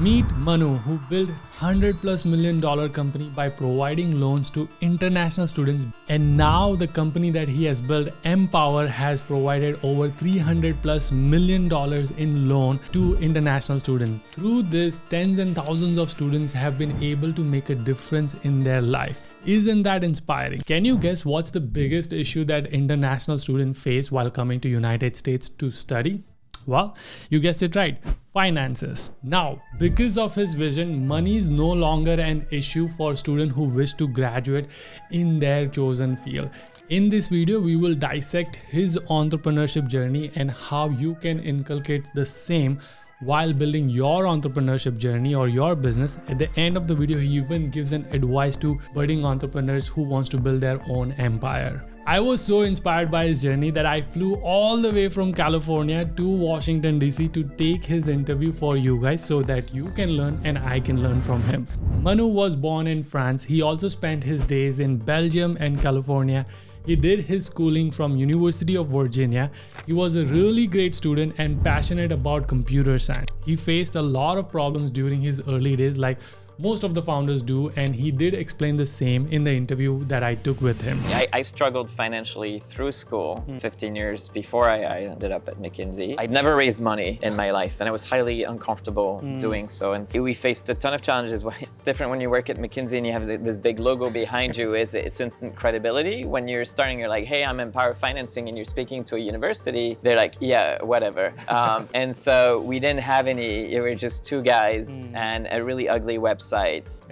Meet Manu, who built $100+ million company by providing loans to international students, and now the company that he has built, Empower, has provided over $300+ million in loan to international students. Through this, tens and thousands of students have been able to make a difference in their life. Isn't that inspiring? Can you guess what's the biggest issue that international students face while coming to United States to study? Well, you guessed it right, finances. Now, because of his vision, money is no longer an issue for students who wish to graduate in their chosen field. In this video, we will dissect his entrepreneurship journey and how you can inculcate the same while building your entrepreneurship journey or your business. At the end of the video, he even gives an advice to budding entrepreneurs who wants to build their own empire. I was so inspired by his journey that I flew all the way from California to Washington DC to take his interview for you guys so that you can learn and I can learn from him. Manu was born in France. He also spent his days in Belgium and California. He did his schooling from University of Virginia. He was a really great student and passionate about computer science. He faced a lot of problems during his early days, like most of the founders do, and he did explain the same in the interview that I took with him. I struggled financially through school 15 years before I ended up at McKinsey. I'd never raised money in my life and I was highly uncomfortable doing so. And we faced a ton of challenges. It's different when you work at McKinsey and you have this big logo behind you. It's instant credibility. When you're starting, you're like, hey, I'm Empower Financing, and you're speaking to a university, they're like, yeah, whatever. And so we didn't have any, we were just two guys and a really ugly website.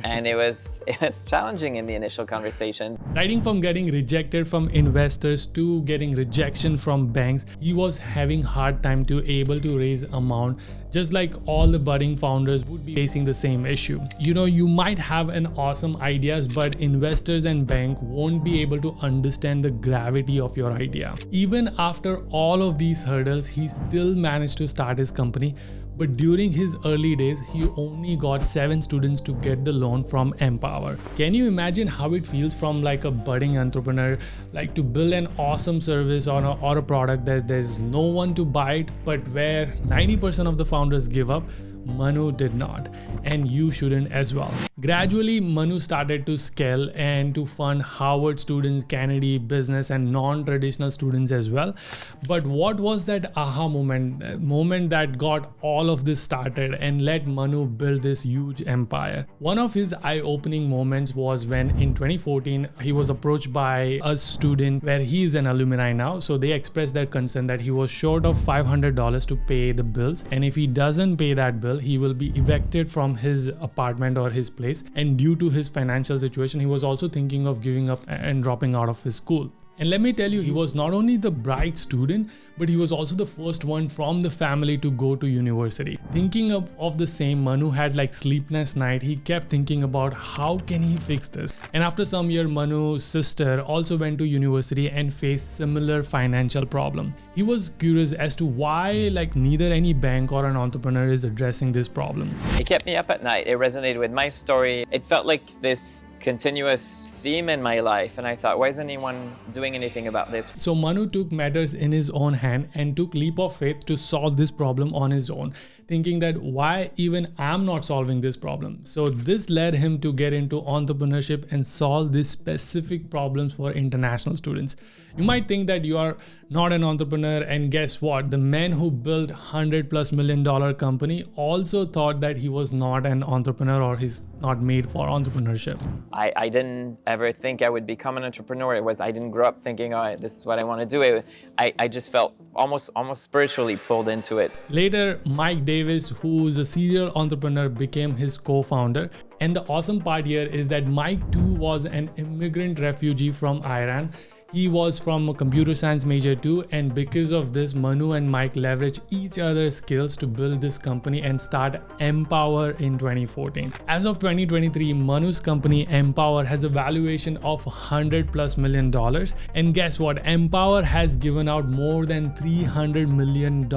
And it was challenging in the initial conversation. Writing from getting rejected from investors to getting rejection from banks, he was having hard time to able to raise amount, just like all the budding founders would be facing the same issue. You know, you might have an awesome ideas, but investors and bank won't be able to understand the gravity of your idea. Even after all of these hurdles, he still managed to start his company. But during his early days, he only got 7 students to get the loan from Empower. Can you imagine how it feels from like a budding entrepreneur, like to build an awesome service or a product that there's no one to buy it, but where 90% of the founders give up? Manu did not, and you shouldn't as well. Gradually, Manu started to scale and to fund Harvard students, Kennedy, business, and non-traditional students as well. But what was that aha moment that got all of this started and let Manu build this huge empire? One of his eye-opening moments was when in 2014, he was approached by a student where he is an alumni now. So they expressed their concern that he was short of $500 to pay the bills. And if he doesn't pay that bill, he will be evicted from his apartment or his place. And due to his financial situation, he was also thinking of giving up and dropping out of his school. And let me tell you, he was not only the bright student, but he was also the first one from the family to go to university. Thinking of the same, Manu had like sleepless night. He kept thinking about how can he fix this. And after some year, Manu's sister also went to university and faced similar financial problem. He was curious as to why like neither any bank or an entrepreneur is addressing this problem. It kept me up at night. It resonated with my story. It felt like this continuous theme in my life, and I thought, why isn't anyone doing anything about this? So Manu took matters in his own hand and took leap of faith to solve this problem on his own, thinking that why even I'm not solving this problem. So this led him to get into entrepreneurship and solve these specific problems for international students. You might think that you are not an entrepreneur, and guess what? The man who built $100+ million company also thought that he was not an entrepreneur or he's not made for entrepreneurship. I didn't ever think I would become an entrepreneur. I didn't grow up thinking, oh, this is what I want to do. I just felt almost spiritually pulled into it. Later, Mike Davis, who's a serial entrepreneur, became his co-founder. And the awesome part here is that Mike too was an immigrant refugee from Iran. He was from a computer science major too, and because of this, Manu and Mike leveraged each other's skills to build this company and start Empower in 2014. As of 2023, Manu's company Empower has a valuation of $100+ million. And guess what? Empower has given out more than $300 million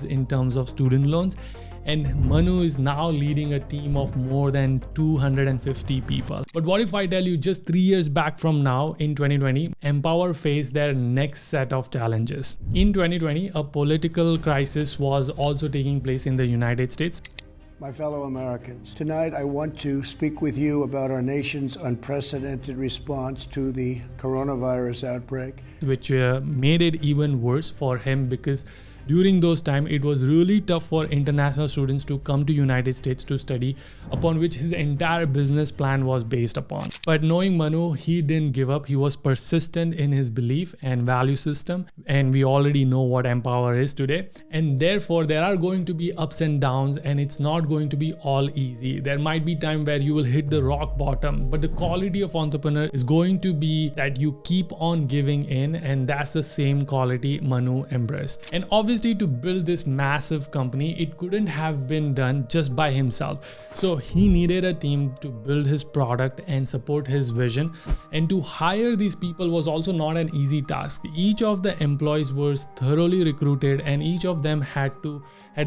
in terms of student loans. And Manu is now leading a team of more than 250 people. But what if I tell you just 3 years back from now, in 2020, Empower faced their next set of challenges. In 2020, a political crisis was also taking place in the United States. My fellow Americans, tonight I want to speak with you about our nation's unprecedented response to the coronavirus outbreak. Which made it even worse for him, because during those time it was really tough for international students to come to United States to study, upon which his entire business plan was based upon. But knowing Manu, he didn't give up. He was persistent in his belief and value system, and we already know what Empower is today. And therefore there are going to be ups and downs, and it's not going to be all easy. There might be time where you will hit the rock bottom, but the quality of entrepreneur is going to be that you keep on giving in, and that's the same quality Manu embraced. And obviously to build this massive company, it couldn't have been done just by himself. So he needed a team to build his product and support his vision. And to hire these people was also not an easy task. Each of the employees was thoroughly recruited, and each of them had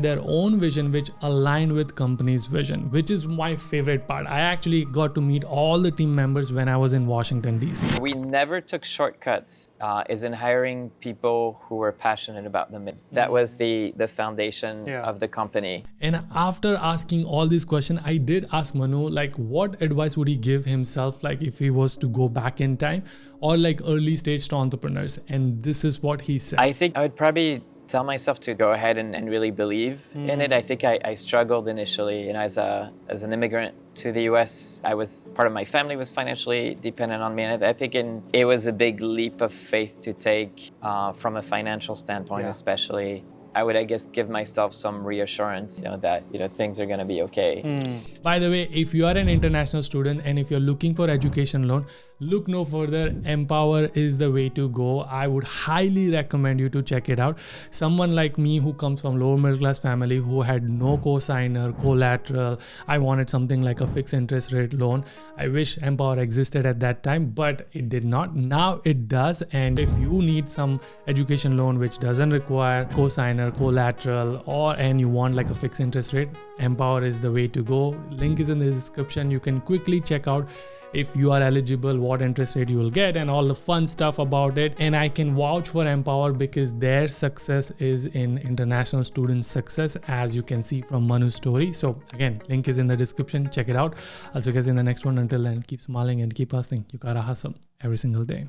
their own vision which aligned with company's vision, which is my favorite part. I actually got to meet all the team members when I was in Washington, DC. We never took shortcuts is in hiring people who were passionate about the mission. That was the foundation of the company. And after asking all these questions, I did ask Manu, like, what advice would he give himself, like if he was to go back in time, or like early stage to entrepreneurs? And this is what he said. I think I would probably tell myself to go ahead and really believe in it. I think I struggled initially, as an immigrant to the US. Part of my family was financially dependent on me, and I think it was a big leap of faith to take from a financial standpoint, especially. I would, I guess, give myself some reassurance, that, things are going to be okay. By the way, if you are an international student and if you're looking for education loan, look no further. Empower is the way to go. I would highly recommend you to check it out. Someone like me who comes from lower middle class family, who had no cosigner, collateral, I wanted something like a fixed interest rate loan. I wish Empower existed at that time, but it did not. Now it does. And if you need some education loan which doesn't require cosigner, collateral, and you want like a fixed interest rate, Empower is the way to go. Link is in the description. You can quickly check out if you are eligible, what interest rate you will get, and all the fun stuff about it. And I can vouch for Empower because their success is in international students' success, as you can see from Manu's story. So again, link is in the description. Check it out. I'll see you guys in the next one. Until then, keep smiling and keep hustling. You gotta hustle every single day.